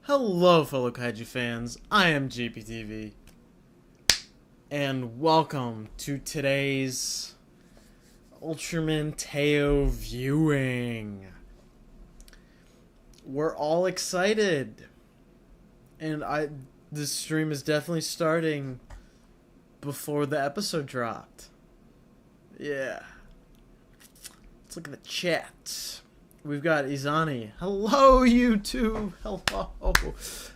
Hello, fellow kaiju fans. I am GPTV, and welcome to today's Ultraman Teo viewing. We're all excited, and this stream is definitely starting before the episode dropped. Yeah. Let's look at the chat. We've got Izani. Hello, YouTube. Hello.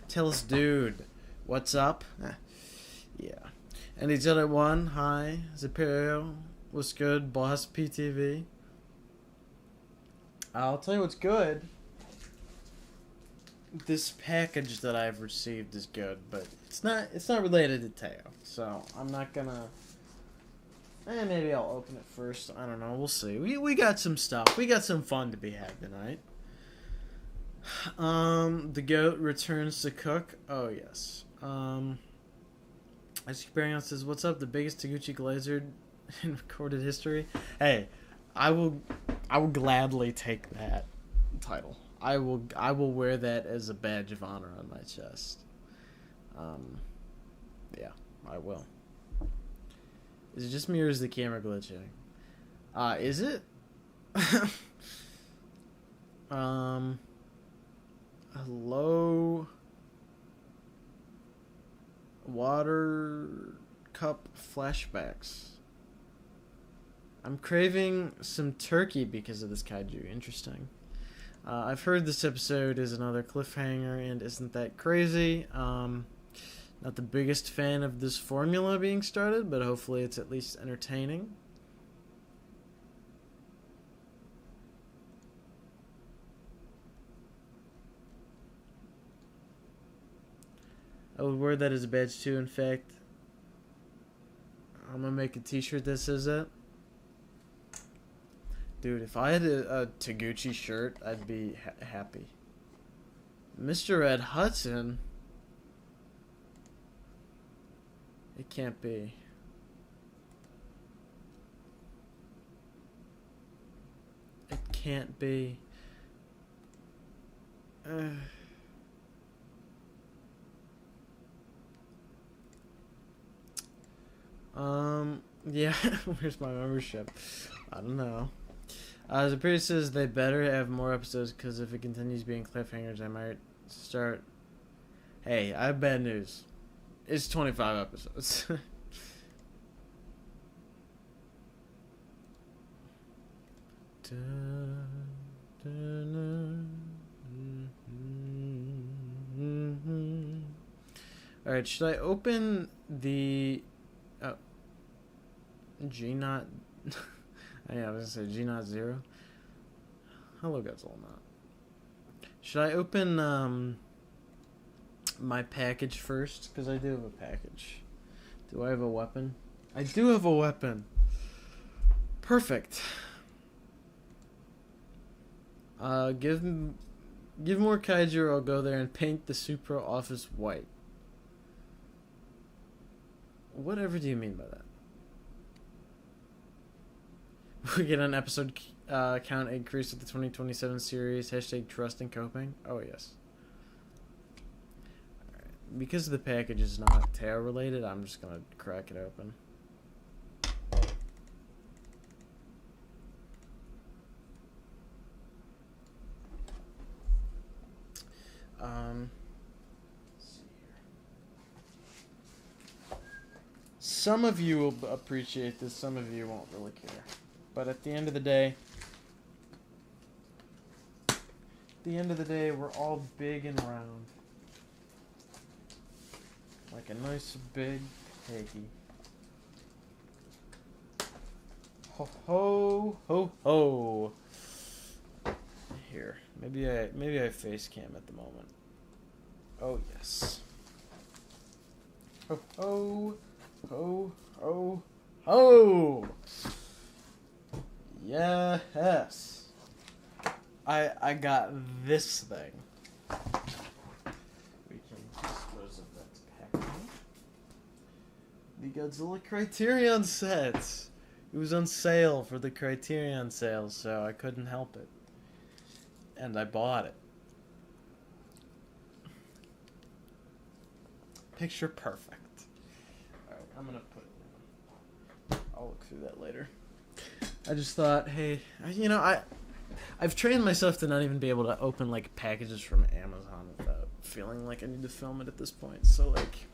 Tell us, dude. What's up? Yeah. And he's at one. Hi. Zaperio. What's good? Boss PTV. I'll tell you what's good. This package that I've received is good, but it's not related to Teo. So I'm not gonna. Maybe I'll open it first. I don't know. We'll see. We got some stuff. We got some fun to be had tonight. The goat returns to cook. Oh yes. Experience says, "What's up? The biggest Taguchi Glazer in recorded history." Hey, I will gladly take that title. I will wear that as a badge of honor on my chest. Yeah, I will. Is it just me or is the camera glitching? Is it? Hello? Water cup flashbacks. I'm craving some turkey because of this kaiju. Interesting. I've heard this episode is another cliffhanger, and isn't that crazy? Not the biggest fan of this formula being started, but hopefully it's at least entertaining. I would wear that as a badge too, in fact. I'm gonna make a t-shirt that says that. Dude, if I had a Taguchi shirt, I'd be happy. Mr. Ed Hudson? It can't be. It can't be. Yeah, where's my membership? I don't know. Zapiri says they better have more episodes because if it continues being cliffhangers, I might start. Hey, I have bad news. It's 25 episodes. Alright, should I open the... Oh. G-Not... Yeah, I was going to say G-Not 0. Hello, Godzilla Not. Should I open, my package first? Because I do have a package. Do I have a weapon? I do have a weapon. Perfect. Give more kaiju or I'll go there and paint the Supra office white. Whatever do you mean by that? We get an episode count increase with the 2027 series. Hashtag trust and coping. Oh, yes. Alright. Because the package is not Teo related, I'm just going to crack it open. Let's see here. Some of you will appreciate this, some of you won't really care. But at the end of the day, we're all big and round. Like a nice big piggy. Ho ho ho ho. Here, maybe I face cam at the moment. Oh yes. Ho ho ho ho ho. Yes. I got this thing. We can dispose of that packaging. The Godzilla Criterion set. It was on sale for the Criterion sale, so I couldn't help it. And I bought it. picture perfect. Alright, I'm gonna put... I'll look through that later. I just thought, hey, you know, I've trained myself to not even be able to open, like, packages from Amazon without feeling like I need to film it at this point. So, like,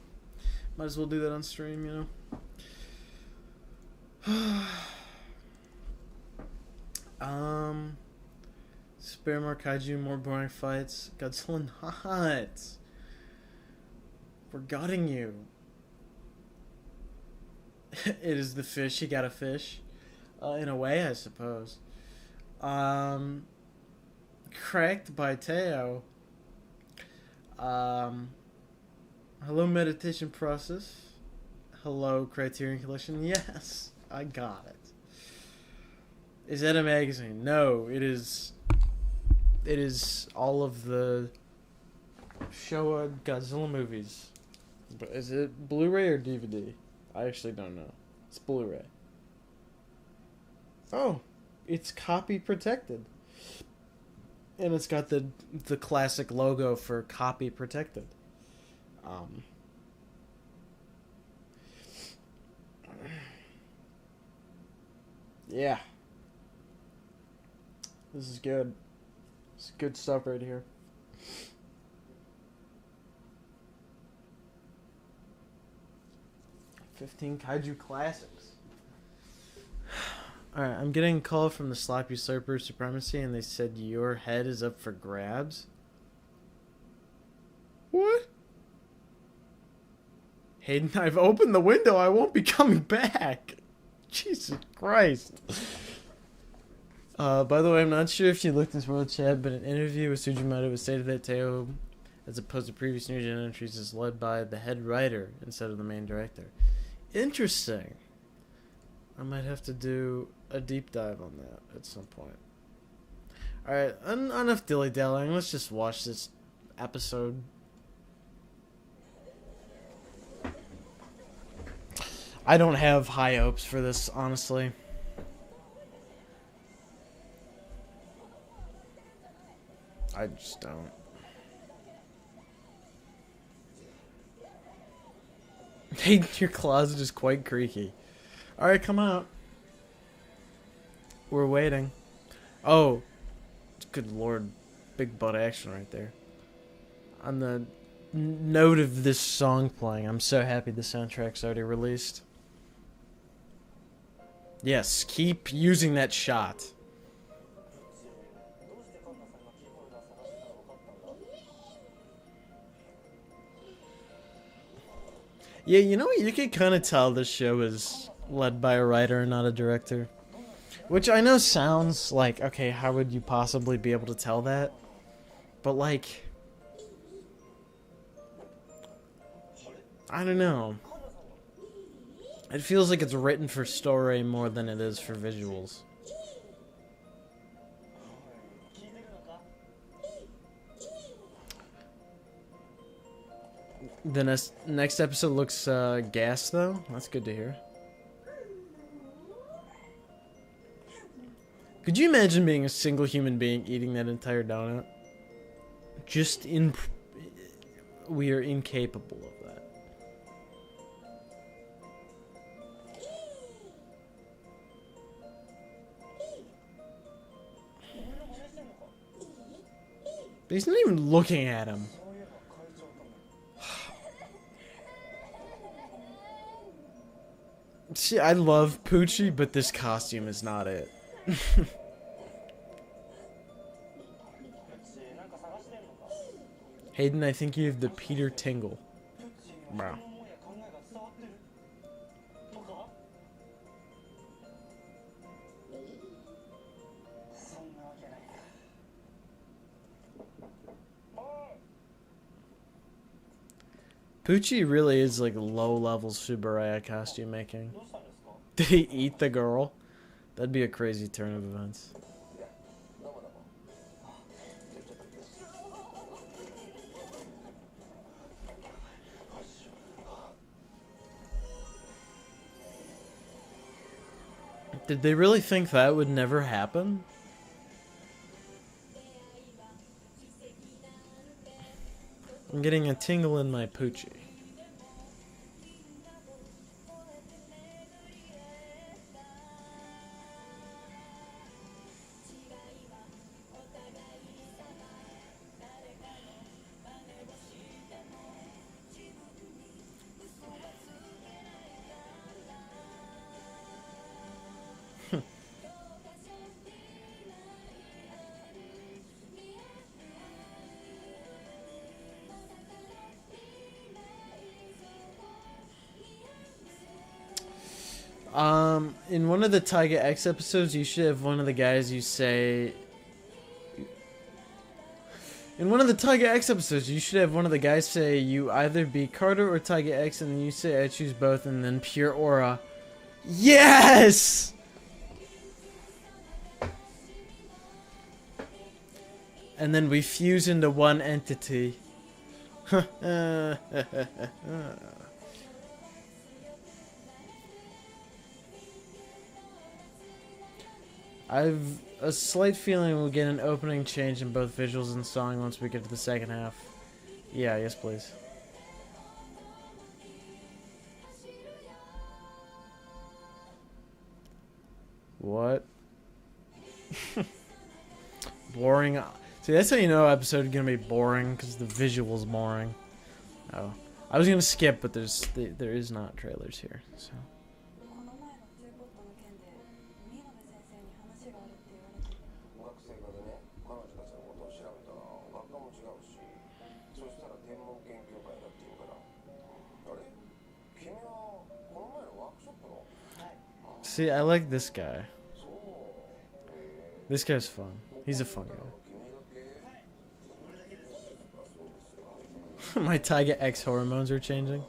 might as well do that on stream, you know? Spare more kaiju, more boring fights. Godzilla not. We're gutting you. It is the fish. He got a fish. In a way, I suppose. Cracked by Teo. Hello, meditation process. Hello, Criterion Collection. Yes, I got it. Is that a magazine? No, it is. It is all of the Showa Godzilla movies. But is it Blu-ray or DVD? I actually don't know. It's Blu-ray. Oh, it's copy protected. And it's got the classic logo for copy protected. Yeah. This is good. It's good stuff right here. "15 Kaiju Classics." Alright, I'm getting a call from the Sloppy Slurper Supremacy, and they said your head is up for grabs. What? Hayden, I've opened the window. I won't be coming back. Jesus Christ. By the way, I'm not sure if you looked this world chat, but an interview with Sujimoto was stated that Teo, as opposed to previous New Gen entries, is led by the head writer instead of the main director. Interesting. I might have to do a deep dive on that at some point. Alright, enough dilly-dallying. Let's just watch this episode. I don't have high hopes for this, honestly. I just don't. Hey, your closet is quite creaky. Alright, come out. We're waiting. Oh. Good lord. Big butt action right there. On the note of this song playing, I'm so happy the soundtrack's already released. Yes, keep using that shot. Yeah, you know what? You can kind of tell this show is led by a writer and not a director. Which I know sounds like, okay, how would you possibly be able to tell that? But, like, I don't know. It feels like it's written for story more than it is for visuals. The next episode looks gas, though. That's good to hear. Could you imagine being a single human being eating that entire donut? We are incapable of that. But he's not even looking at him. See, I love Poochie, but this costume is not it. Hayden, I think you have the Peter Tingle. Wow. Poochie really is like low-level Subaraya costume making. Did he eat the girl? That'd be a crazy turn of events. Did they really think that would never happen? I'm getting a tingle in my Poochie. In one of the Tiger X episodes, you should have one of the guys you say. In one of the Tiger X episodes, you should have one of the guys say you either be Carter or Tiger X, and then you say I choose both, and then pure aura. Yes! And then we fuse into one entity. I've a slight feeling we'll get an opening change in both visuals and song once we get to the second half. Yeah, yes please. What? Boring. See, that's how you know episode is gonna be boring, because the visual's boring. Oh. I was gonna skip, but there is not trailers here, so. See, I like this guy. This guy's fun. He's a fun guy. My Tiger X hormones are changing.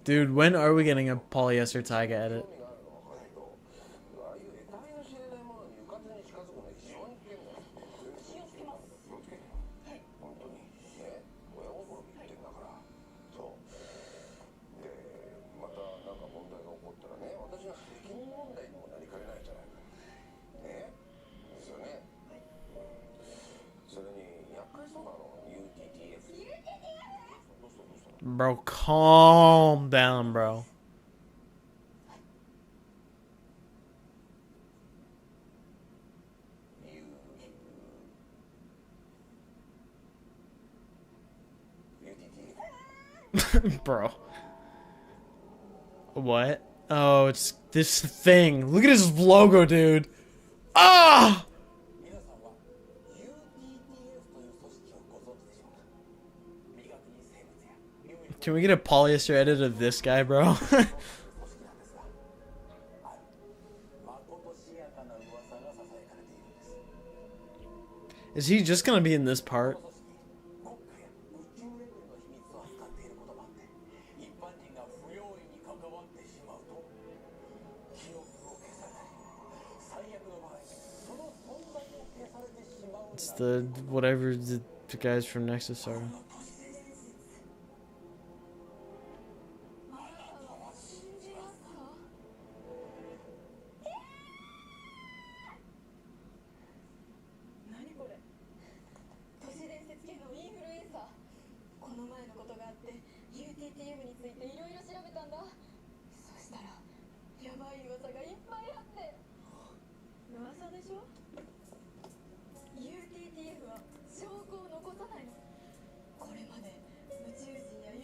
Dude, when are we getting a polyester Tiger edit? Bro, calm down, bro. Bro. What? Oh, it's this thing. Look at his logo, dude. Ah! Can we get a polyester edit of this guy, bro? Is he just gonna be in this part? It's the whatever the guys from Nexus are.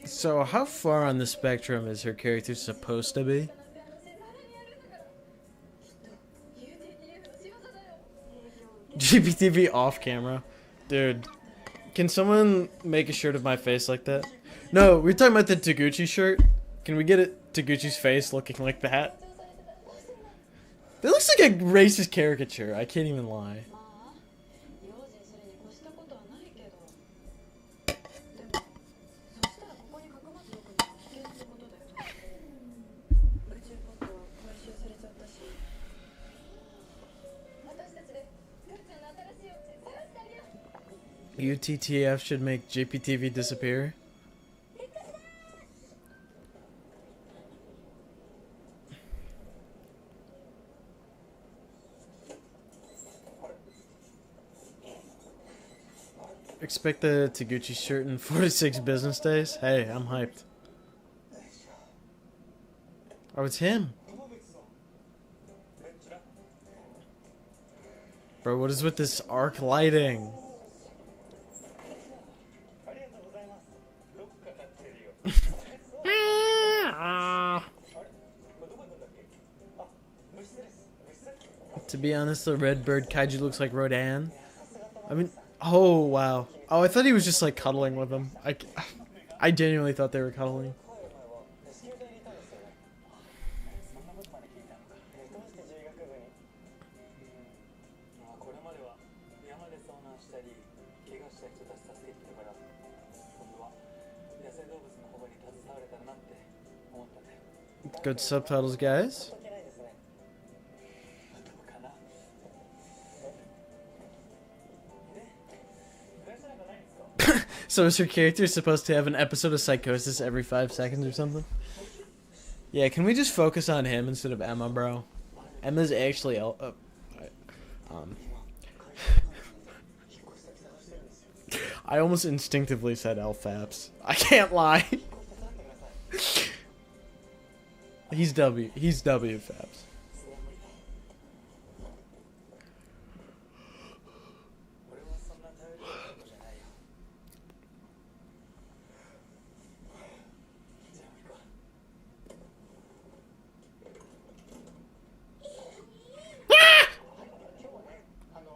So, how far on the spectrum is her character supposed to be? GPTV off camera. Dude, can someone make a shirt of my face like that? No, we're talking about the Taguchi shirt. Can we get it Taguchi's face looking like that? That looks like a racist caricature, I can't even lie. UTTF should make GPTV disappear. Expect the Taguchi shirt in 46 business days? Hey, I'm hyped. Oh, it's him. Bro, what is with this arc lighting? To be honest, the red bird kaiju looks like Rodan. I mean, oh wow. Oh, I thought he was just like cuddling with him. I genuinely thought they were cuddling. Good subtitles, guys. So is her character supposed to have an episode of psychosis every 5 seconds or something? Yeah, can we just focus on him instead of Emma, bro? Emma's actually I almost instinctively said LFAPS. I can't lie. He's WFAPS.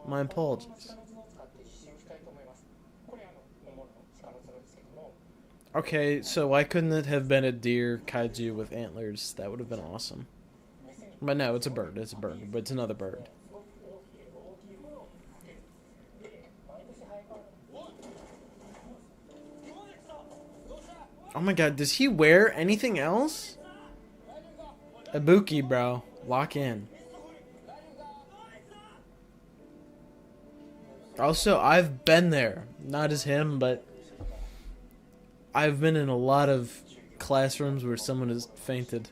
My apologies. Okay, so why couldn't it have been a deer kaiju with antlers? That would have been awesome. But no, it's a bird. It's a bird. But it's another bird. Oh my god, does he wear anything else? Ibuki, bro. Lock in. Also, I've been there. Not as him, but I've been in a lot of classrooms where someone has fainted.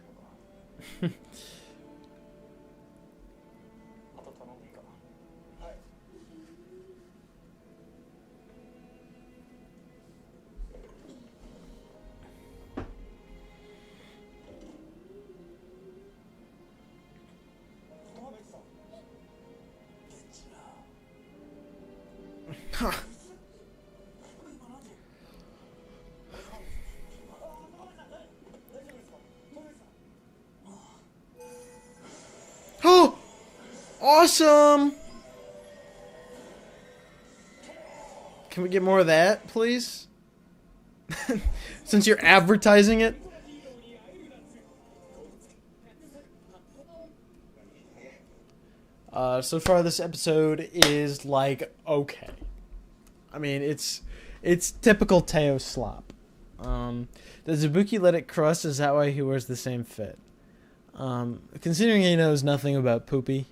Huh. Oh! Awesome! Can we get more of that, please? Since you're advertising it? So far this episode is like okay. I mean, it's typical Teo slop. Does Ibuki let it crust? Is that why he wears the same fit? Considering he knows nothing about poopy,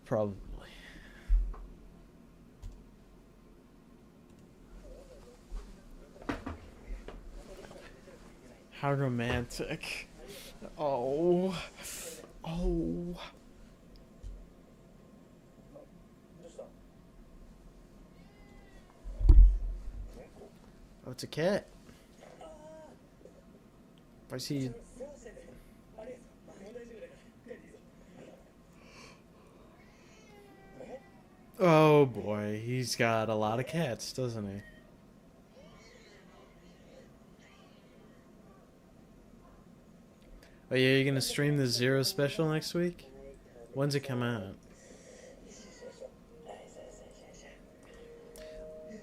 probably. How romantic. Oh. Oh. Oh, it's a cat. I see. Oh boy, he's got a lot of cats, doesn't he? Oh yeah, you're gonna stream the Zero special next week? When's it come out?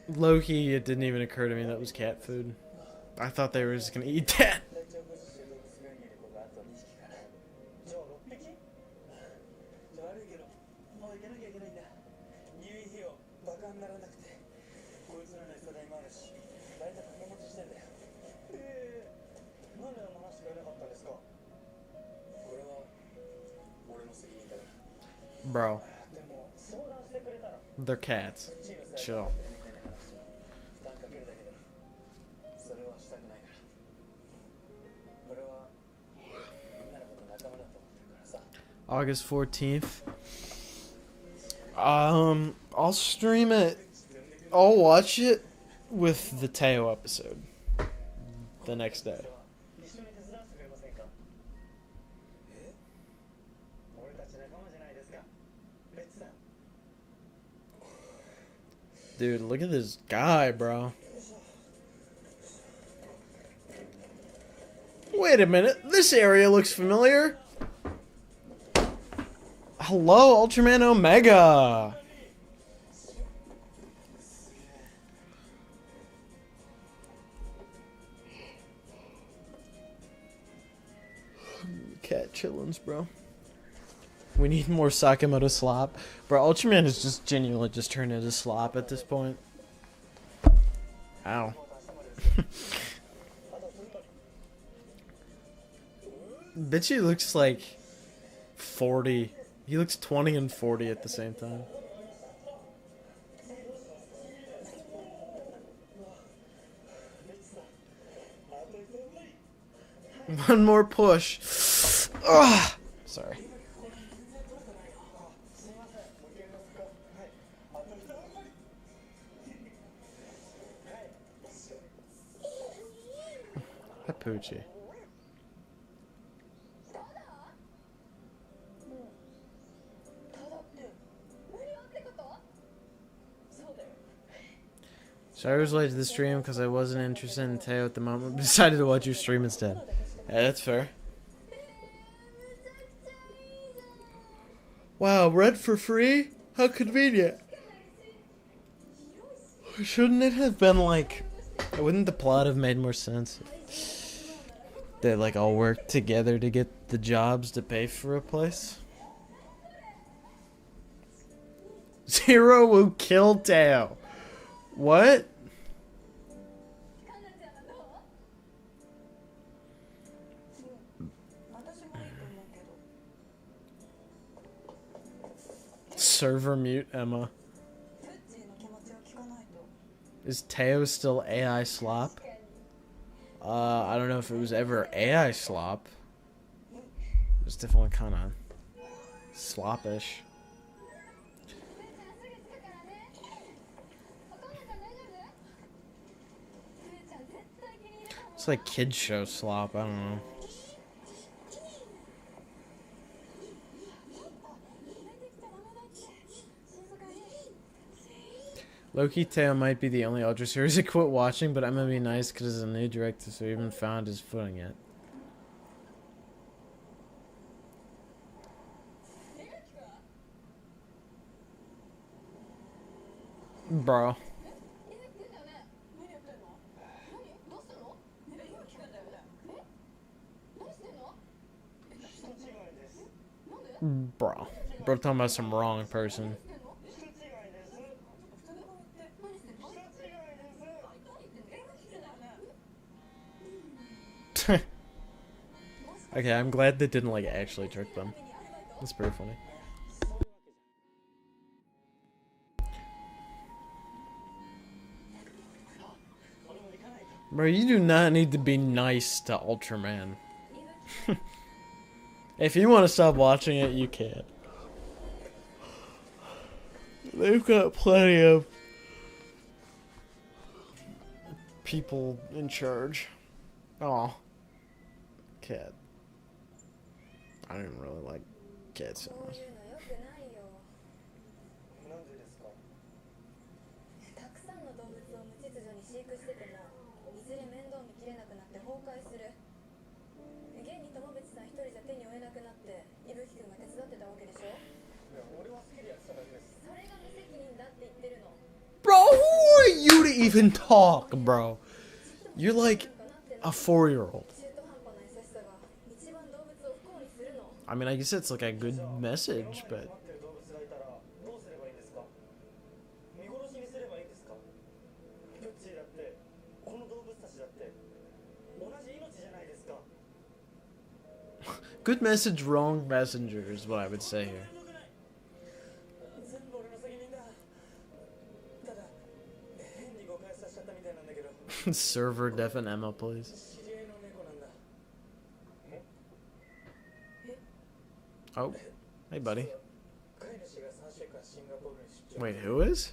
Low-key, it didn't even occur to me that was cat food. I thought they were just gonna eat that. Bro. They're cats. Chill. August 14th. I'll stream it. I'll watch it with the Teo episode the next day. Dude, look at this guy, bro. Wait a minute. This area looks familiar. Hello, Ultraman Omega. cat chillins, bro. We need more Sakamoto slop. Bro, Ultraman is just genuinely just turned into slop at this point. Ow. Bitchy looks like 40. He looks 20 and 40 at the same time. One more push. Ugh. Sorry. Hi, Poochie. So I was late to the stream because I wasn't interested in Teo at the moment. Decided to watch your stream instead. Yeah, that's fair. Wow, read for free? How convenient. Shouldn't it have been like... Wouldn't the plot have made more sense? They like all work together to get the jobs to pay for a place? Zero will kill Teo. What? Server mute Emma. Is Teo still AI slop? I don't know if it was ever AI slop. It was definitely kind of sloppish. It's like kids show slop, I don't know. Loki Teo might be the only Ultra series I quit watching, but I'm gonna be nice because it's a new director, so he hasn't found his footing yet. Bro. Bro. Bro talking about some wrong person. Okay, I'm glad they didn't like actually trick them. That's pretty funny. Bro, you do not need to be nice to Ultraman. If you want to stop watching it, you can. They've got plenty of people in charge. Aw. Cat. I don't even really like cats so much. Bro, who are you to even talk, bro? You're like a 4-year-old. I mean, I guess it's like a good message, but... Good message, wrong messenger is what I would say here. Server deafen Emma, please. Oh, hey buddy. Wait, who is?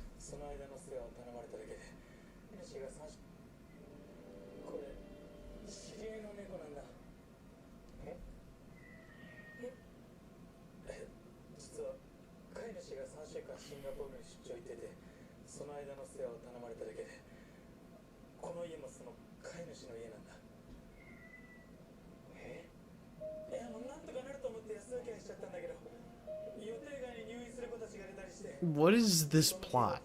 What is this plot?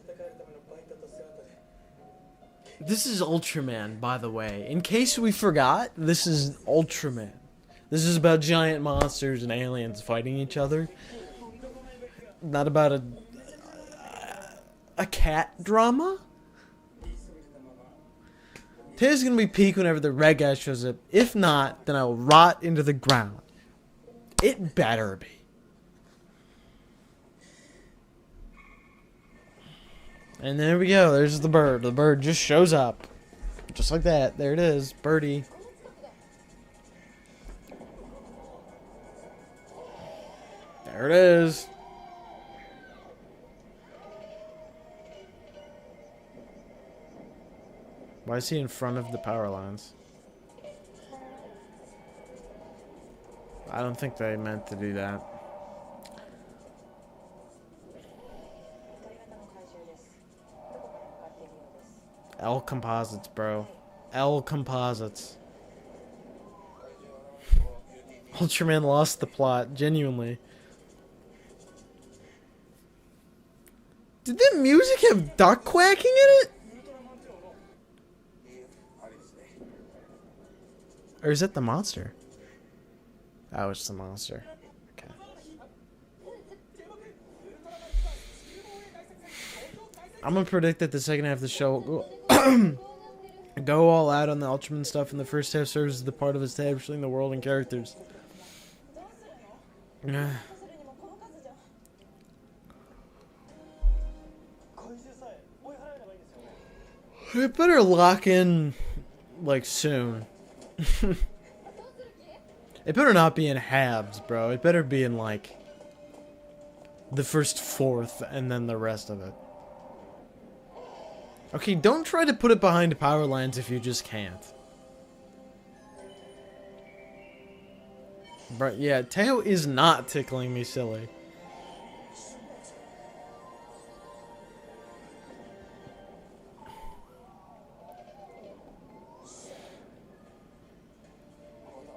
This is Ultraman, by the way. In case we forgot, this is Ultraman. This is about giant monsters and aliens fighting each other. Not about a cat drama. Teo's gonna be peak whenever the red guy shows up. If not, then I'll rot into the ground. It better be. And there we go. There's the bird. The bird just shows up. Just like that. There it is. Birdie. There it is. Why is he in front of the power lines? I don't think they meant to do that. L Composites, bro. L Composites. Ultraman lost the plot, genuinely. Did the music have duck quacking in it? Or is it the monster? Oh, it's the monster. Okay. I'm gonna predict that the second half of the show will go all out on the Ultraman stuff, and the first half serves as the part of establishing the world and characters. It better lock in, like, soon. It better not be in halves, bro. It better be in, like, the first fourth and then the rest of it. Okay, don't try to put it behind power lines if you just can't. But yeah, Teo is not tickling me silly.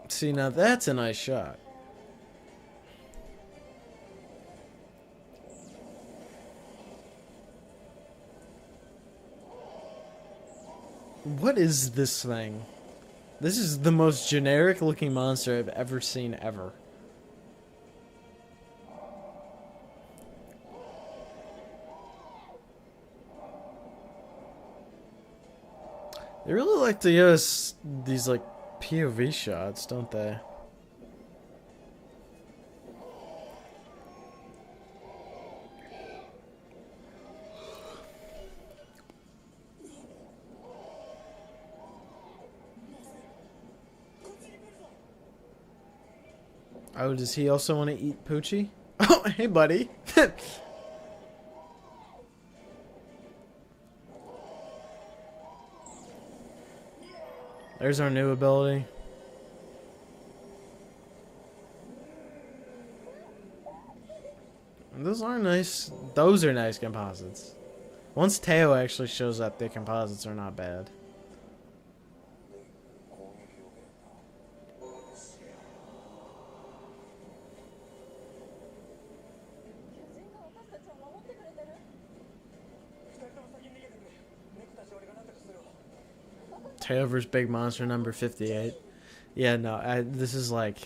See, now that's a nice shot. What is this thing? This is the most generic looking monster I've ever seen ever. They really like to give us these, like, POV shots, don't they? Oh, does he also want to eat Poochie? Oh, hey, buddy. There's our new ability. Those are nice. Those are nice composites. Once Teo actually shows up, the composites are not bad. Teo vs. Big Monster number 58. Yeah, no, this is like...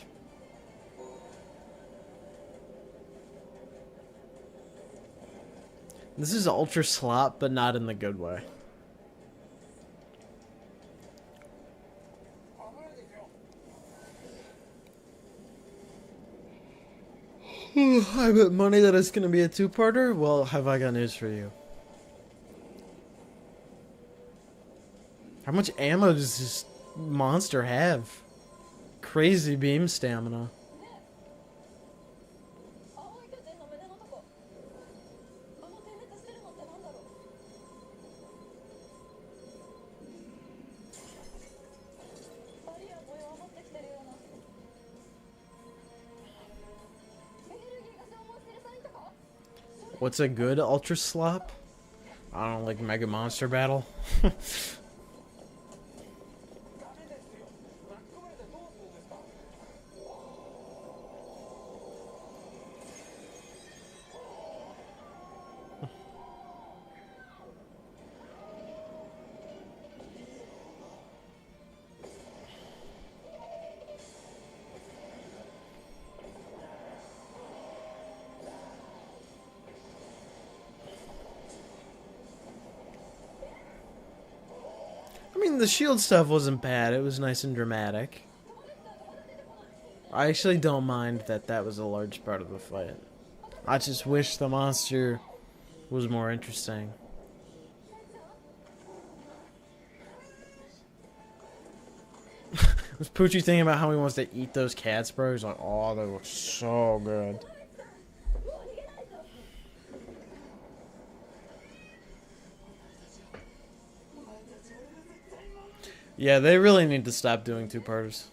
This is ultra slop, but not in the good way. I bet money that it's going to be a two-parter? Well, have I got news for you. How much ammo does this monster have? Crazy beam stamina. What's a good ultra slop? I don't know, like Mega Monster Battle. mean, the shield stuff wasn't bad. It was nice and dramatic. I actually don't mind that that was a large part of the fight. I just wish the monster was more interesting. Was Poochie thinking about how he wants to eat those cats, bro? He's like, oh, they look so good. Yeah, they really need to stop doing two-parters.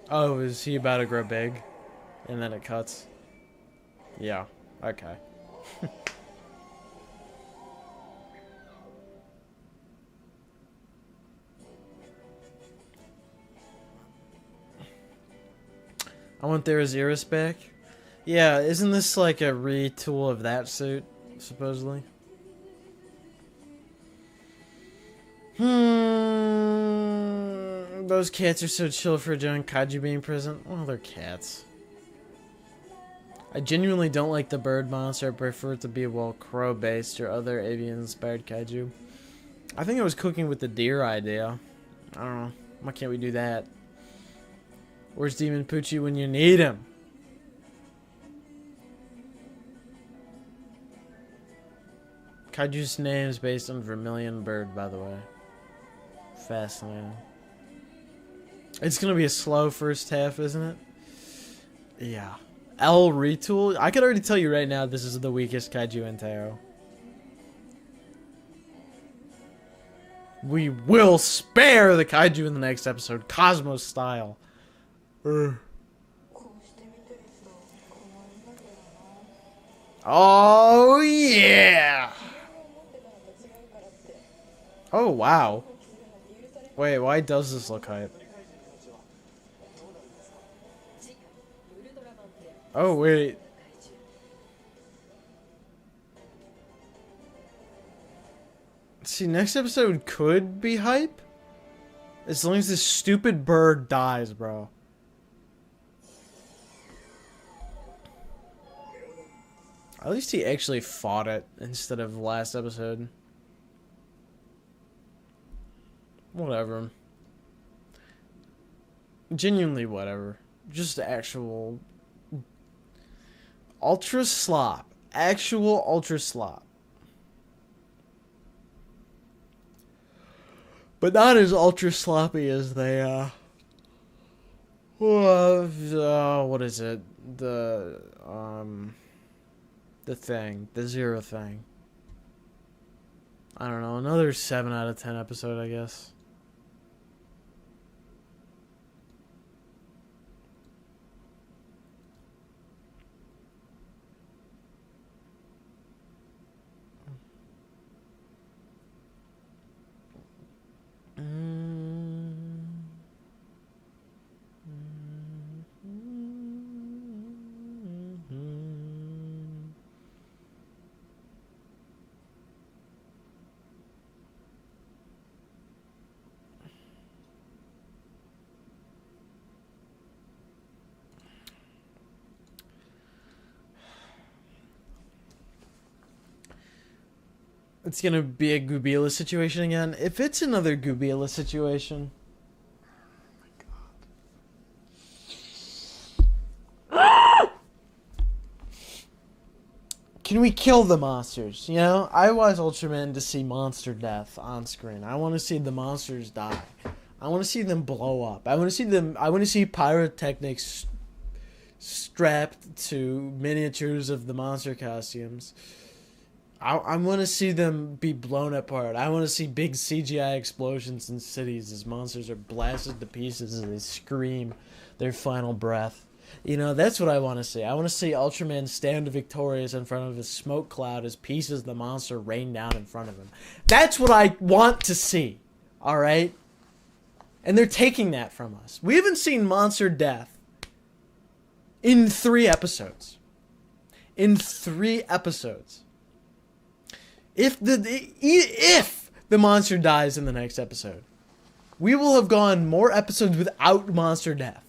Oh, is he about to grow big? And then it cuts? Yeah, okay. I want their Aziris back. Yeah, isn't this like a retool of that suit, supposedly? Those cats are so chill for a giant kaiju being present. Well, they're cats. I genuinely don't like the bird monster. I prefer it to be, well, crow-based or other avian-inspired kaiju. I think I was cooking with the deer idea. I don't know. Why can't we do that? Where's Demon Poochie when you need him? Kaiju's name is based on Vermilion Bird, by the way. Fascinating. It's gonna be a slow first half, isn't it? Yeah. L retool? I could already tell you right now this is the weakest Kaiju in Teo. We will spare the Kaiju in the next episode, Cosmos style. Oh yeah! Oh wow. Wait, why does this look hype? Oh wait. See, next episode could be hype. As long as this stupid bird dies, bro. At least he actually fought it instead of last episode. Whatever. Genuinely whatever. Just actual ultra slop. Actual ultra slop. But not as ultra sloppy as they, what is it? The thing. The Zero thing. I don't know. Another 7 out of 10 episode, I guess. It's gonna be a Goobila situation again. If it's another Goobila situation... Oh my god. Can we kill the monsters? You know, I watch Ultraman to see monster death on screen. I want to see the monsters die. I want to see them blow up. I want to see pyrotechnics strapped to miniatures of the monster costumes. I want to see them be blown apart. I want to see big CGI explosions in cities as monsters are blasted to pieces as they scream their final breath. You know, that's what I want to see. I want to see Ultraman stand victorious in front of a smoke cloud as pieces of the monster rain down in front of him. That's what I want to see. Alright? And they're taking that from us. We haven't seen monster death in 3 episodes. In 3 episodes. If the monster dies in the next episode, we will have gone more episodes without monster death.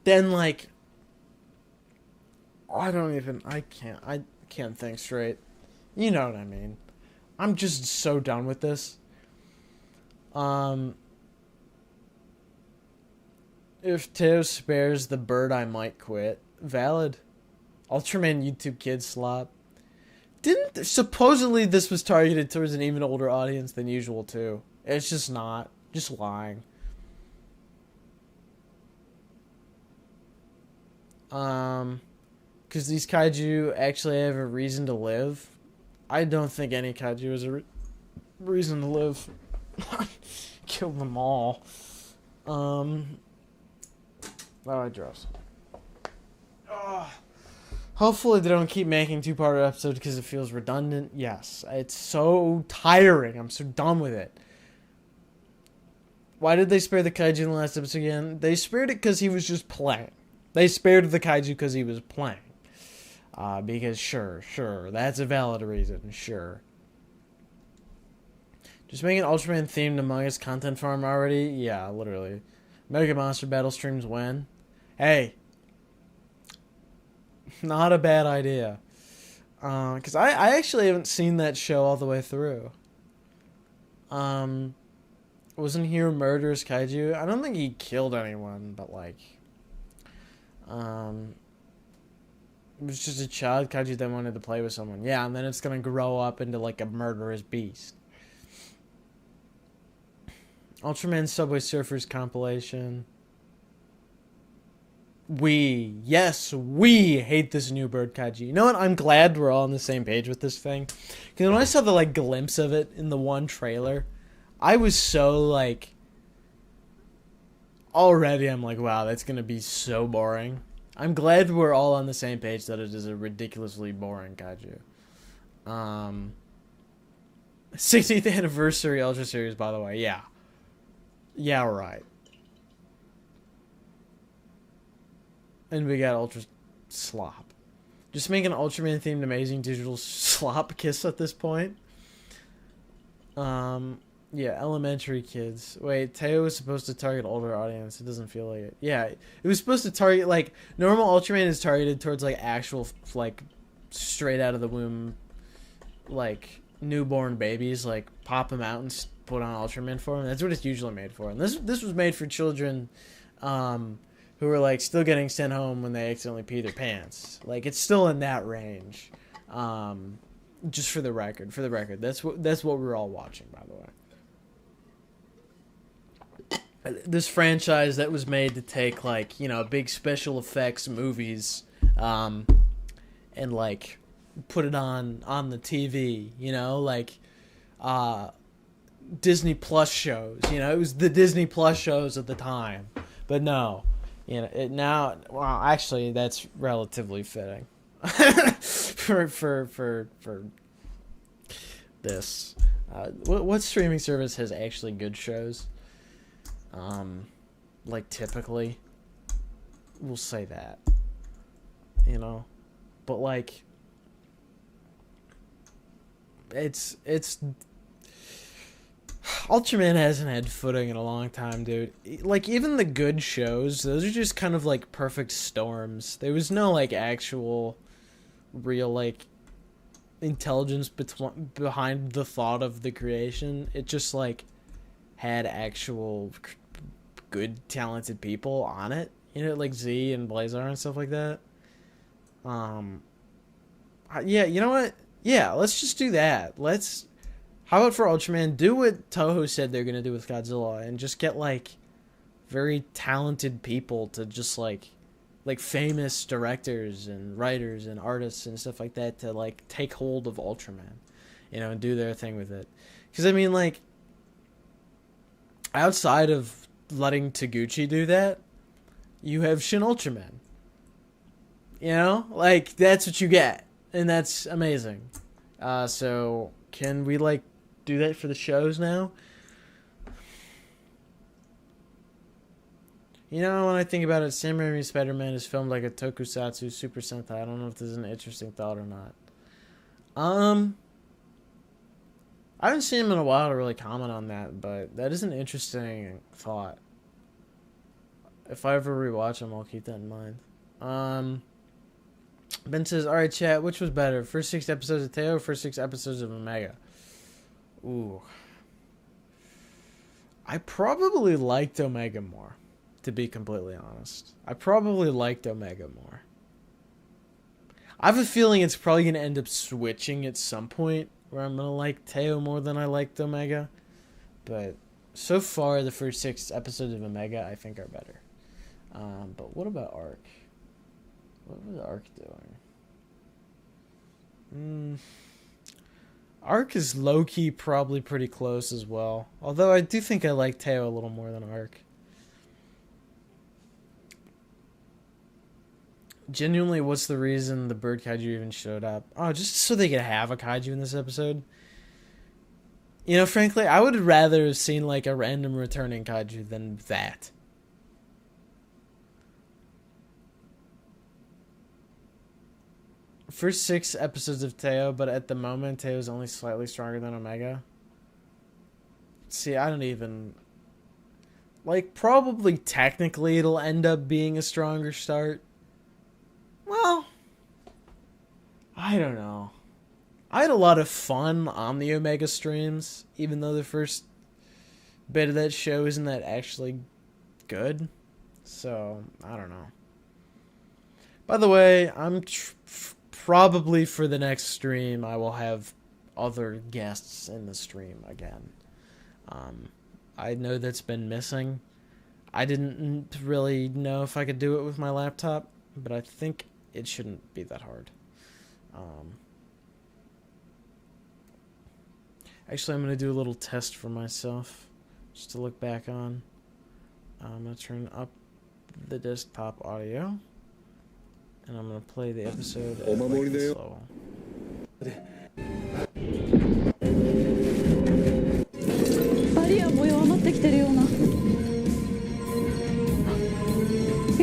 Then, like, I can't. Can't think straight. You know what I mean. I'm just so done with this. If Teo spares the bird, I might quit. Valid. Ultraman YouTube Kids slop. Supposedly this was targeted towards an even older audience than usual too. It's just not. Just lying. Because these kaiju actually have a reason to live. I don't think any kaiju has a reason to live. Kill them all. Oh, I dropped some. Oh. Hopefully they don't keep making two-part episodes because it feels redundant. Yes, it's so tiring. I'm so done with it. Why did they spare the kaiju in the last episode again? They spared it because he was just playing. They spared the kaiju because he was playing. Because sure, that's a valid reason, sure. Just making Ultraman themed Among Us content farm already? Yeah, literally. Mega Monster Battle streams when? Hey. Not a bad idea. Because I actually haven't seen that show all the way through. Wasn't he a murderous kaiju? I don't think he killed anyone, but like... it was just a child kaiju that wanted to play with someone. Yeah, and then it's gonna grow up into like a murderous beast. Ultraman Subway Surfers compilation. We hate this new bird kaiju. You know what? I'm glad we're all on the same page with this thing. Because when I saw the like glimpse of it in the one trailer, I was so like... Already I'm like, wow, that's going to be so boring. I'm glad we're all on the same page that it is a ridiculously boring kaiju. 60th anniversary Ultra Series, by the way. Yeah. Yeah, right. And we got Ultra Slop. Just make an Ultraman themed amazing digital slop kiss at this point. Yeah, elementary kids. Wait, Teo was supposed to target older audience. It doesn't feel like it. Yeah, it was supposed to target, like, normal Ultraman is targeted towards, like, actual, like, straight out of the womb, like, newborn babies. Like, pop them out and put on Ultraman for them. That's what it's usually made for. And this was made for children, who were like still getting sent home when they accidentally pee their pants. Like it's still in that range. Just for the record, that's what we're all watching, by the way. This franchise that was made to take like, you know, big special effects movies, and like put it on the TV, you know, like Disney Plus shows. You know, it was the Disney Plus shows at the time. But no. You know, it now. Well, actually, that's relatively fitting for this. What streaming service has actually good shows? Like typically, we'll say that. You know, but like, it's. Ultraman hasn't had footing in a long time, dude. Like, even the good shows, those are just kind of, like, perfect storms. There was no, like, actual, real, like, intelligence behind the thought of the creation. It just, like, had actual good, talented people on it. You know, like Z and Blazar and stuff like that. Yeah, you know what? Yeah, let's just do that. How about for Ultraman, do what Toho said they're going to do with Godzilla and just get, like, very talented people to just, like famous directors and writers and artists and stuff like that to, like, take hold of Ultraman, you know, and do their thing with it. Because, I mean, like, outside of letting Taguchi do that, you have Shin Ultraman. You know? Like, that's what you get. And that's amazing. So, can we, like, do that for the shows now? You know, when I think about it, Sam Raimi's Spider-Man is filmed like a tokusatsu Super Sentai. I don't know if this is an interesting thought or not. I haven't seen him in a while to really comment on that, but that is an interesting thought. If I ever rewatch him, I'll keep that in mind. Ben says, alright chat, which was better? First 6 episodes of Teo or first 6 episodes of Omega? Ooh. I probably liked Omega more, to be completely honest. I probably liked Omega more. I have a feeling it's probably going to end up switching at some point, where I'm going to like Teo more than I liked Omega. But so far, the first 6 episodes of Omega, I think, are better. But what about Arc? What was Arc doing? Arc is low-key probably pretty close as well. Although I do think I like Teo a little more than Arc. Genuinely, what's the reason the bird kaiju even showed up? Oh, just so they could have a kaiju in this episode. You know, frankly, I would rather have seen like a random returning kaiju than that. First 6 episodes of Teo, but at the moment, Teo is only slightly stronger than Omega. See, I don't even... Like, probably technically it'll end up being a stronger start. Well, I don't know. I had a lot of fun on the Omega streams, even though the first bit of that show isn't that actually good. So, I don't know. By the way, I'm probably for the next stream, I will have other guests in the stream again. I know that's been missing. I didn't really know if I could do it with my laptop, but I think it shouldn't be that hard. Actually, I'm going to do a little test for myself, just to look back on. I'm going to turn up the desktop audio, and I'm going to play the episode at like this level. バリアも弱まってきてるような。エ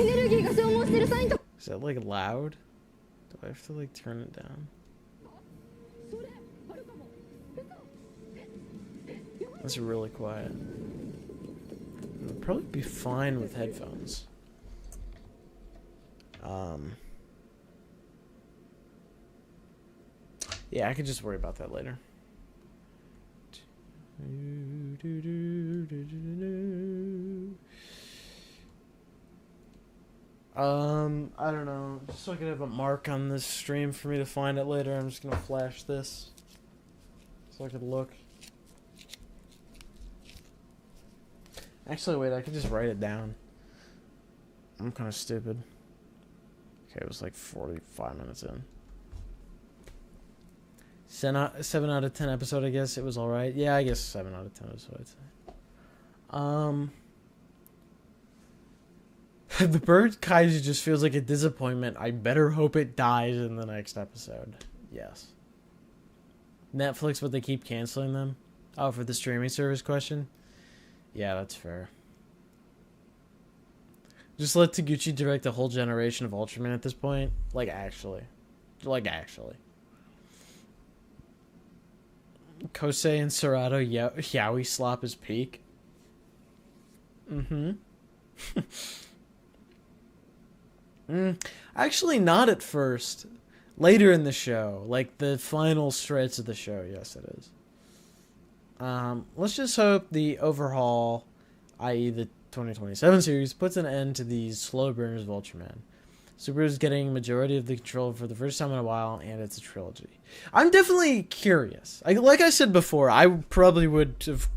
ネルギーが消耗してるサインと。Is that like loud? Do I have to like turn it down? That's really quiet. It'll probably be fine with headphones. Yeah, I could just worry about that later. I don't know. Just so I can have a mark on this stream for me to find it later, I'm just gonna flash this so I could look. Actually, wait, I could just write it down. I'm kind of stupid. Okay, it was like 45 minutes in. 7 out of 10 episode, I guess. It was alright. Yeah, I guess 7 out of 10 is what I'd say. The bird kaiju just feels like a disappointment. I better hope it dies in the next episode. Yes. Netflix, but they keep canceling them? Oh, for the streaming service question? Yeah, that's fair. Just let Taguchi direct a whole generation of Ultraman at this point. Like, actually. Kosei and Serato Yaoi slop is peak. Actually, not at first. Later in the show. Like, the final stretch of the show. Yes, it is. Let's just hope the overhaul, i.e. the 2027 series, puts an end to these slow burners of Ultraman. Super is getting majority of the control for the first time in a while, and it's a trilogy. I'm definitely curious. Like I said before, I probably would have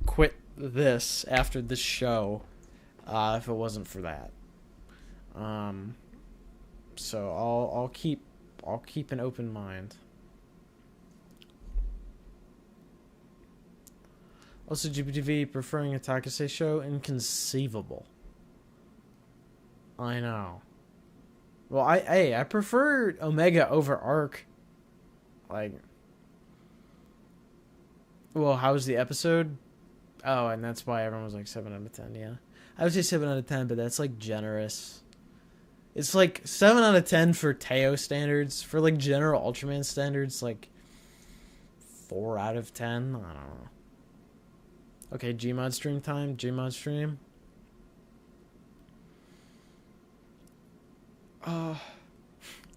quit this after this show if it wasn't for that. So I'll keep an open mind. Also, GPTV preferring a Takase show? Inconceivable. I know. Well, I prefer Omega over Arc. Like... Well, how was the episode? Oh, and that's why everyone was like 7 out of 10, yeah. I would say 7 out of 10, but that's like generous. It's like 7 out of 10 for Teo standards. For like general Ultraman standards, like 4 out of 10? I don't know. Okay, Gmod stream time. Gmod stream.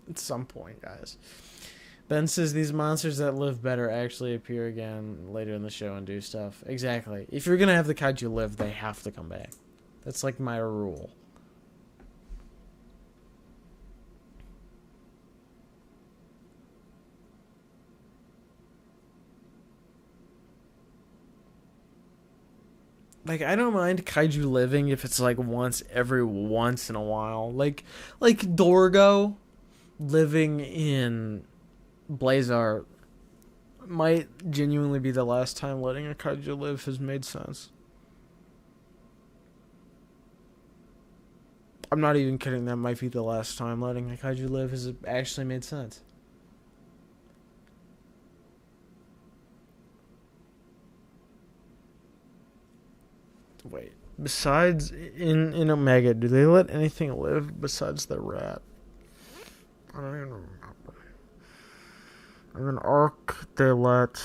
At some point, guys. Ben says these monsters that live better actually appear again later in the show and do stuff. Exactly. If you're gonna have the kaiju live, they have to come back. That's like my rule. Like, I don't mind kaiju living if it's like every once in a while. Like Dorgo living in Blazar might genuinely be the last time letting a kaiju live has made sense. I'm not even kidding, that might be the last time letting a kaiju live has actually made sense. Wait, besides in Omega, do they let anything live besides the rat? I don't even remember. In Arc, they let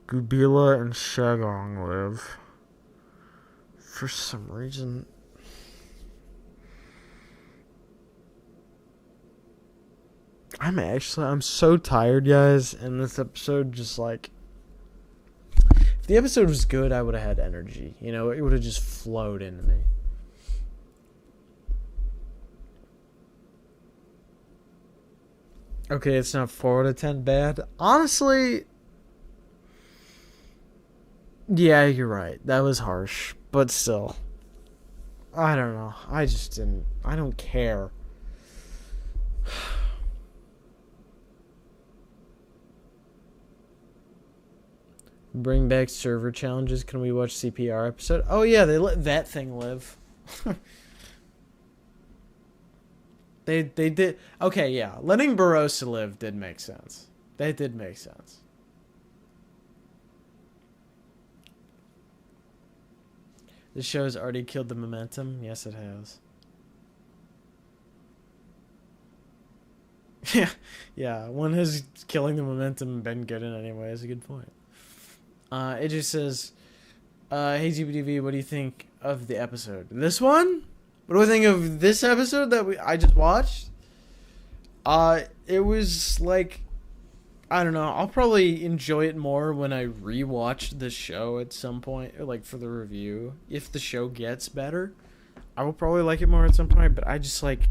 Gubila and Shagong live. For some reason. I'm so tired, guys, and this episode just like... If the episode was good, I would have had energy. You know, it would have just flowed into me. Okay, it's not 4 out of 10 bad. Honestly, yeah, you're right. That was harsh. But still, I don't know. I don't care. Bring back server challenges. Can we watch CPR episode? Oh yeah, they let that thing live. They did. Okay, yeah. Letting Barossa live did make sense. That did make sense. The show's already killed the momentum. Yes, it has. Yeah. When has killing the momentum been good in any way? Is a good point. It just says, hey GPTV, what do you think of the episode? This one? What do I think of this episode that I just watched? It was like, I don't know. I'll probably enjoy it more when I rewatch the show at some point, or like for the review. If the show gets better, I will probably like it more at some point. But I just like,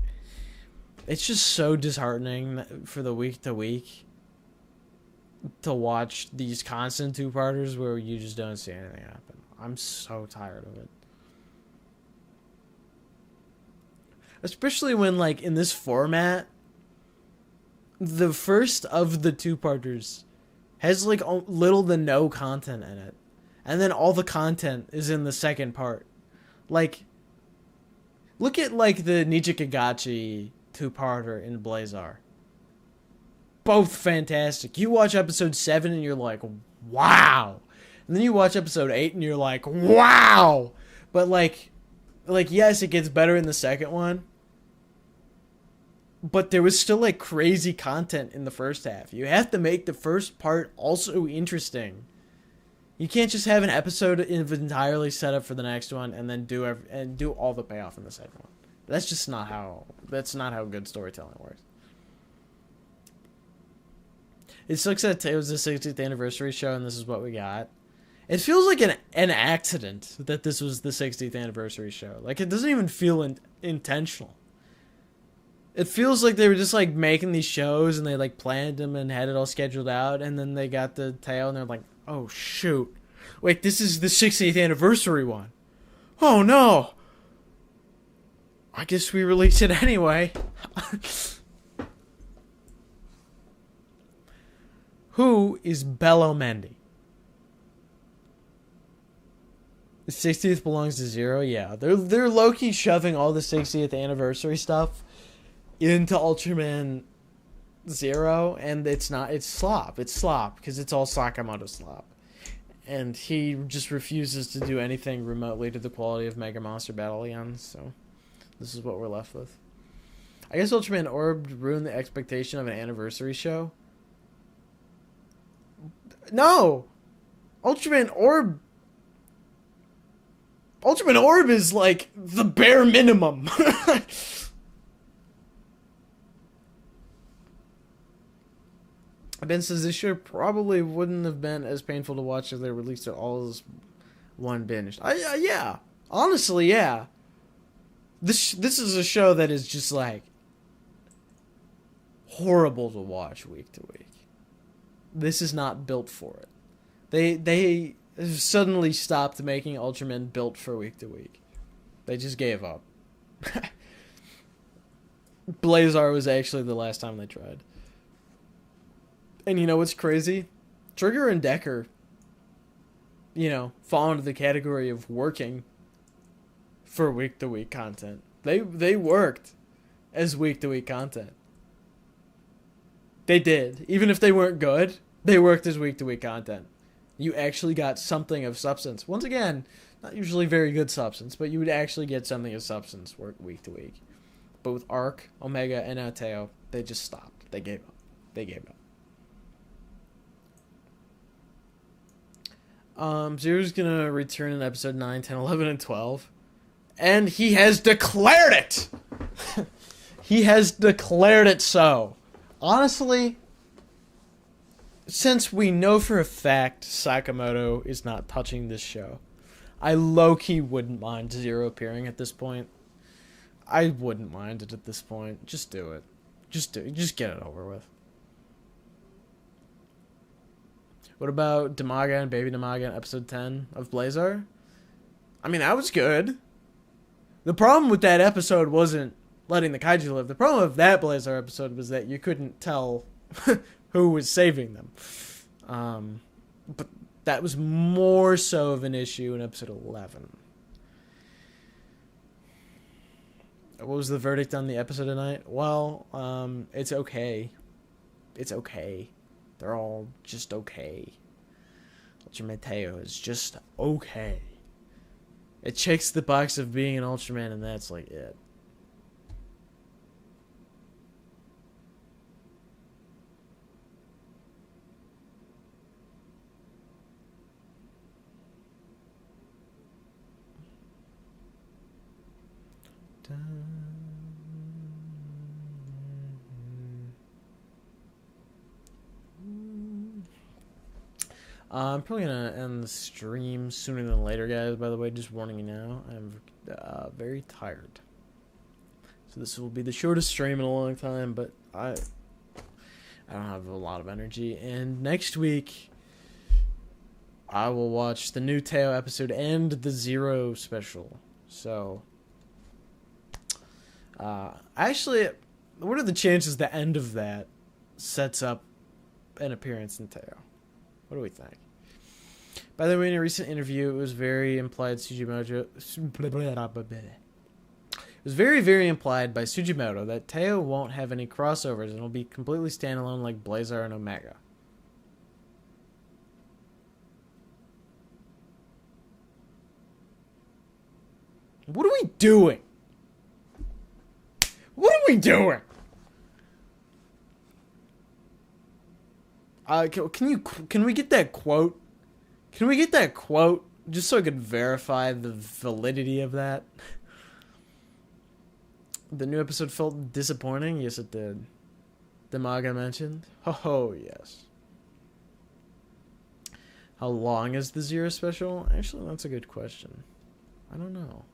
it's just so disheartening for the week to week to watch these constant two-parters where you just don't see anything happen. I'm so tired of it. Especially when, like, in this format, the first of the two-parters has, like, little to no content in it. And then all the content is in the second part. Like, look at, like, the Nichikagachi two-parter in Blazar. Both fantastic. You watch episode 7 and you're like, wow. And then you watch episode 8 and you're like, wow. But, like, yes, it gets better in the second one. But there was still, like, crazy content in the first half. You have to make the first part also interesting. You can't just have an episode entirely set up for the next one and then do all the payoff in the second one. That's just not how good storytelling works. It sucks that it was the 60th anniversary show and this is what we got. It feels like an accident that this was the 60th anniversary show. Like, it doesn't even feel intentional. It feels like they were just, like, making these shows and they, like, planned them and had it all scheduled out. And then they got the tail and they're like, oh, shoot. Wait, this is the 60th anniversary one. Oh, no. I guess we release it anyway. Who is Bello Mendy? The 60th belongs to Zero? Yeah. They're low-key shoving all the 60th anniversary stuff into Ultraman Zero, and it's slop. It's slop, because it's all Sakamoto slop. And he just refuses to do anything remotely to the quality of Mega Monster Battle Leon, so this is what we're left with. I guess Ultraman Orb ruined the expectation of an anniversary show. No! Ultraman Orb is like the bare minimum. Ben says this show probably wouldn't have been as painful to watch if they released it all as one binge. Yeah. Honestly, yeah. This is a show that is just like horrible to watch week to week. This is not built for it. They suddenly stopped making Ultraman built for week to week. They just gave up. Blazar was actually the last time they tried. And you know what's crazy? Trigger and Decker, fall into the category of working for week-to-week content. They worked as week-to-week content. They did. Even if they weren't good, they worked as week-to-week content. You actually got something of substance. Once again, not usually very good substance, but you would actually get something of substance work week-to-week. But with Arc, Omega, and now Teo, they just stopped. They gave up. Zero's gonna return in episode 9, 10, 11, and 12. And he has declared it! He has declared it so. Honestly, since we know for a fact Sakamoto is not touching this show, I low-key wouldn't mind Zero appearing at this point. I wouldn't mind it at this point. Just do it. Just get it over with. What about Damaga and Baby Damaga in episode 10 of Blazar? I mean, that was good. The problem with that episode wasn't letting the kaiju live. The problem with that Blazar episode was that you couldn't tell who was saving them. But that was more so of an issue in episode 11. What was the verdict on the episode tonight? Well, it's okay. It's okay. They're all just okay. Ultraman Teo is just okay. It checks the box of being an Ultraman, and that's like it. I'm probably going to end the stream sooner than later, guys. By the way, just warning you now, I'm very tired. So this will be the shortest stream in a long time, but I don't have a lot of energy. And next week, I will watch the new Teo episode and the Zero special. So, actually, what are the chances the end of that sets up an appearance in Teo? What do we think? By the way, in a recent interview, it was very implied Sujimoto... It was very, very implied by Sujimoto that Teo won't have any crossovers and will be completely standalone like Blazar and Omega. What are we doing? What are we doing? Can we get that quote? Can we get that quote just so I could verify the validity of that? The new episode felt disappointing. Yes, it did. The manga mentioned. Oh, yes. How long is the Zero special? Actually, that's a good question. I don't know.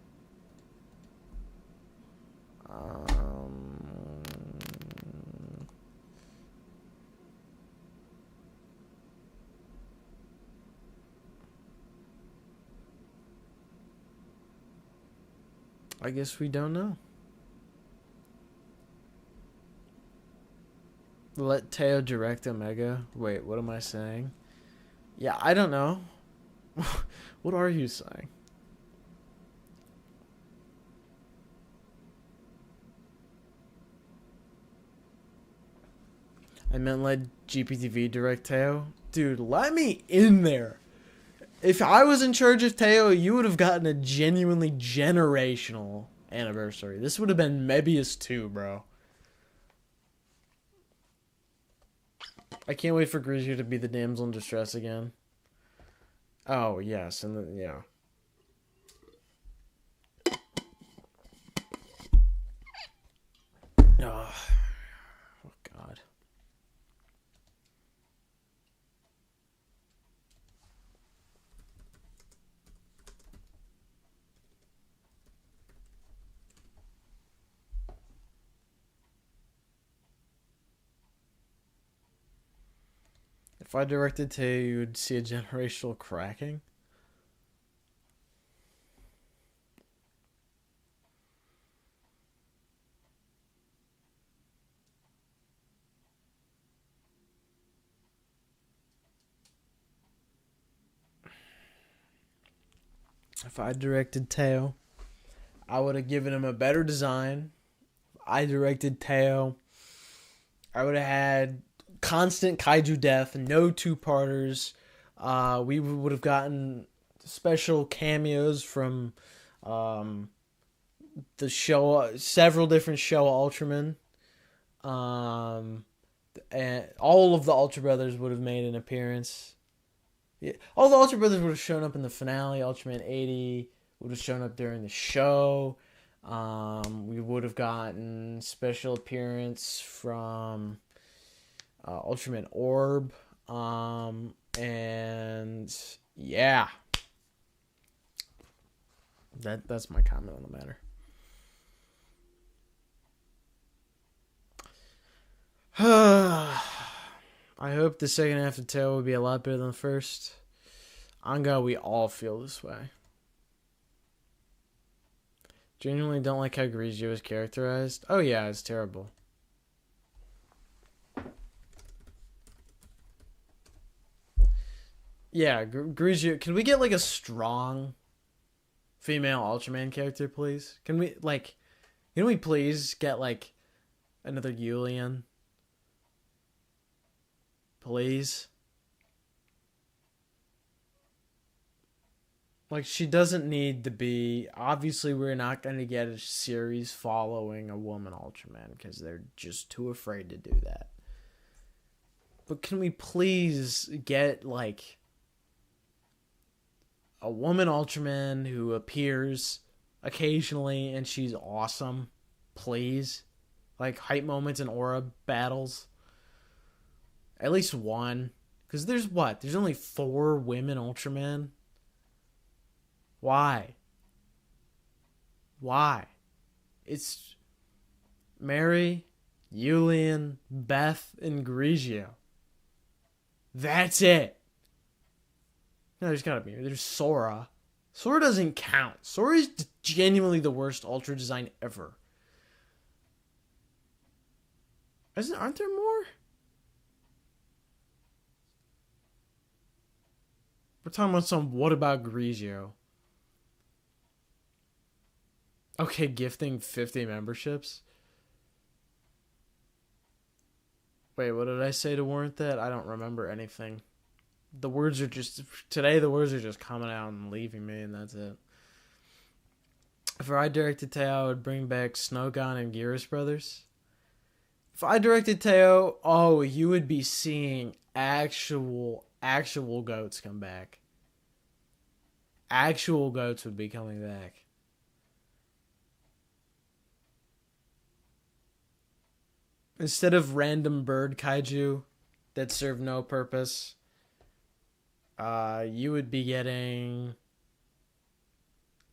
I guess we don't know. Let Teo direct Omega. Wait, what am I saying? Yeah, I don't know. What are you saying? I meant let GPTV direct Teo. Dude, let me in there. If I was in charge of Teo, you would have gotten a genuinely generational anniversary. This would have been Mebius 2, bro. I can't wait for Grizzy to be the damsel in distress again. Oh, yes, and then, yeah. Oh, God. If I directed Teo, you would see a generational cracking. If I directed Teo, I would have given him a better design. If I directed Teo, I would have had constant kaiju death, no two-parters. We would have gotten special cameos from the show, several different show Ultraman. And all of the Ultra Brothers would have made an appearance. Yeah, all the Ultra Brothers would have shown up in the finale. Ultraman 80 would have shown up during the show. We would have gotten special appearance from Ultraman Orb. And yeah, that's my comment on the matter. I hope the second half of Tale will be a lot better than the first. On God, we all feel this way. Genuinely don't like how Grigio is characterized. Oh yeah, it's terrible. Yeah, Grigio. Can we get like a strong female Ultraman character, please? Can we please get like another Yulian? Please. Like, she doesn't need to be. Obviously, we're not going to get a series following a woman Ultraman because they're just too afraid to do that. But can we please get, like, a woman Ultraman who appears occasionally and she's awesome? Please. Like, hype moments and aura battles. At least one. Because there's what? There's only 4 women Ultraman? Why? Why? It's Mary, Yulian, Beth, and Grigio. That's it. No, there's gotta be. There's Sora. Sora doesn't count. Sora is genuinely the worst Ultra design ever. Aren't there more? We're talking about some what about Grigio? Okay, gifting 50 memberships. Wait, what did I say to warrant that? I don't remember anything. The words are just coming out and leaving me, and that's it. If I directed Teo, I would bring back Snowgon and Geras Brothers. If I directed Teo, oh, you would be seeing actual goats come back. Actual goats would be coming back. Instead of random bird kaiju that serve no purpose, you would be getting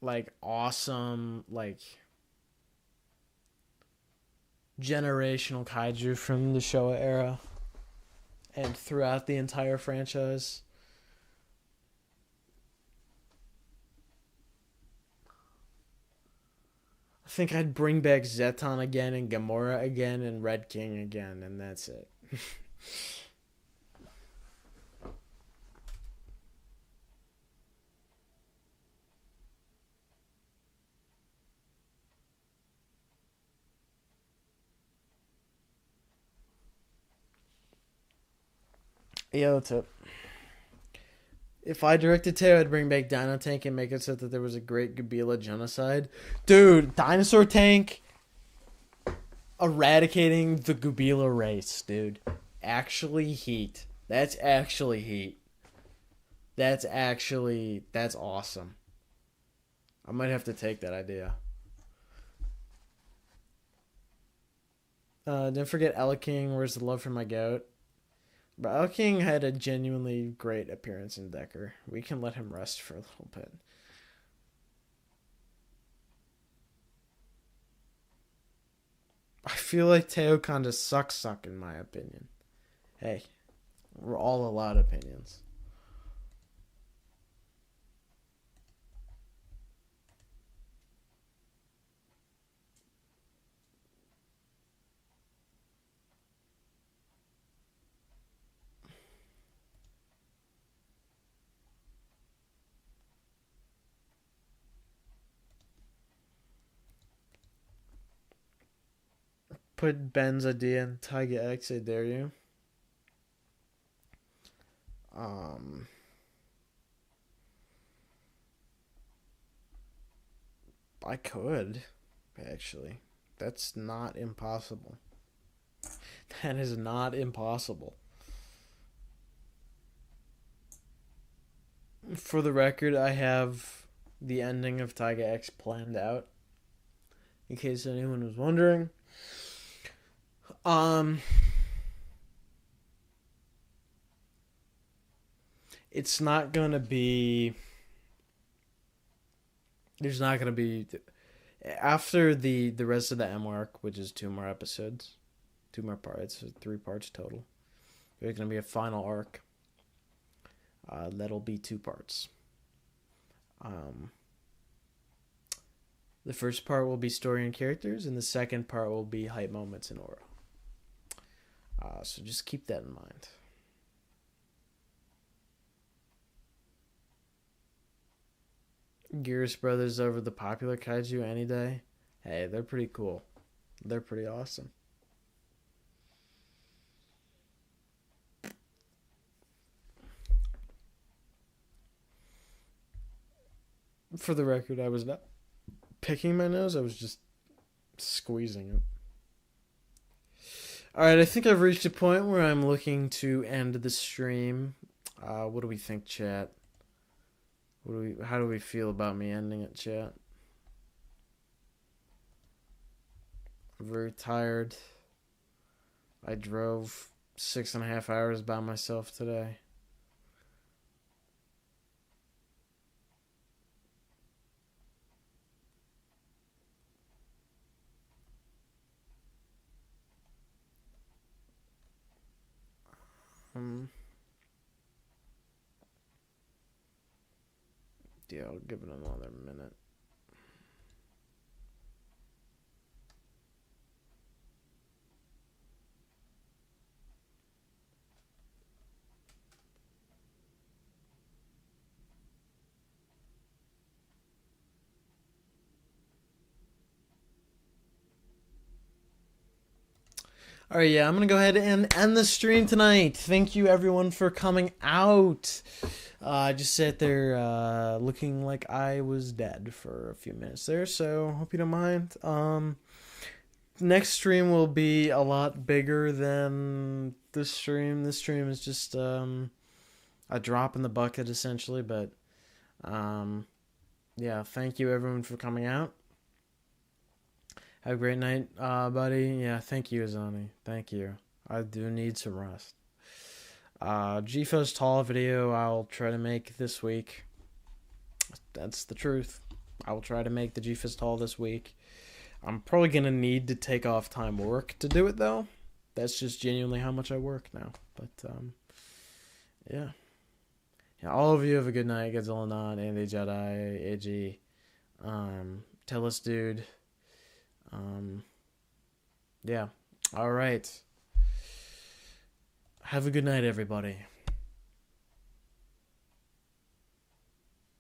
like awesome, like generational kaiju from the Showa era and throughout the entire franchise. I think I'd bring back Zeton again and Gamora again and Red King again, and that's it. Yeah, that's it. If I directed Teo, I'd bring back Dino Tank and make it so that there was a great Godzilla genocide. Dude, Dinosaur Tank eradicating the Godzilla race, dude. Actually heat. That's actually heat. That's awesome. I might have to take that idea. Don't forget Ella King, Where's the Love for My Goat? But Ella King had a genuinely great appearance in Decker. We can let him rest for a little bit. I feel like Teo kinda suck in my opinion. Hey, We're all allowed opinions. Put Ben's idea in Tiger X, I dare you. I could, actually. That's not impossible. That is not impossible. For the record, I have the ending of Tiger X planned out. In case anyone was wondering. It's not gonna be. There's not gonna be after the rest of the M arc, which is 2 more episodes, 2 more parts, 3 parts total. There's gonna be a final arc. That'll be 2 parts. The first part will be story and characters, and the second part will be hype moments and aura. So just keep that in mind. Gears Brothers over the popular kaiju any day. Hey, they're pretty cool. They're pretty awesome. For the record, I was not picking my nose, I was just squeezing it. Alright, I think I've reached a point where I'm looking to end the stream. What do we think, chat? How do we feel about me ending it, chat? I'm very tired. I drove 6.5 hours by myself today. Yeah, I'll give it another minute. All right, yeah, I'm going to go ahead and end the stream tonight. Thank you, everyone, for coming out. I just sat there looking like I was dead for a few minutes there, so hope you don't mind. Next stream will be a lot bigger than this stream. This stream is just a drop in the bucket, essentially, but yeah, thank you, everyone, for coming out. Have a great night, buddy. Yeah, thank you, Azani. Thank you. I do need some rest. GFO's Tall video I'll try to make this week. That's the truth. I will try to make the GFO's Tall this week. I'm probably going to need to take off time work to do it, though. That's just genuinely how much I work now. But, yeah. Yeah, all of you have a good night. Godzilla Not, Andy Jedi, AG, Tell Us Dude. Yeah. All right. Have a good night, everybody.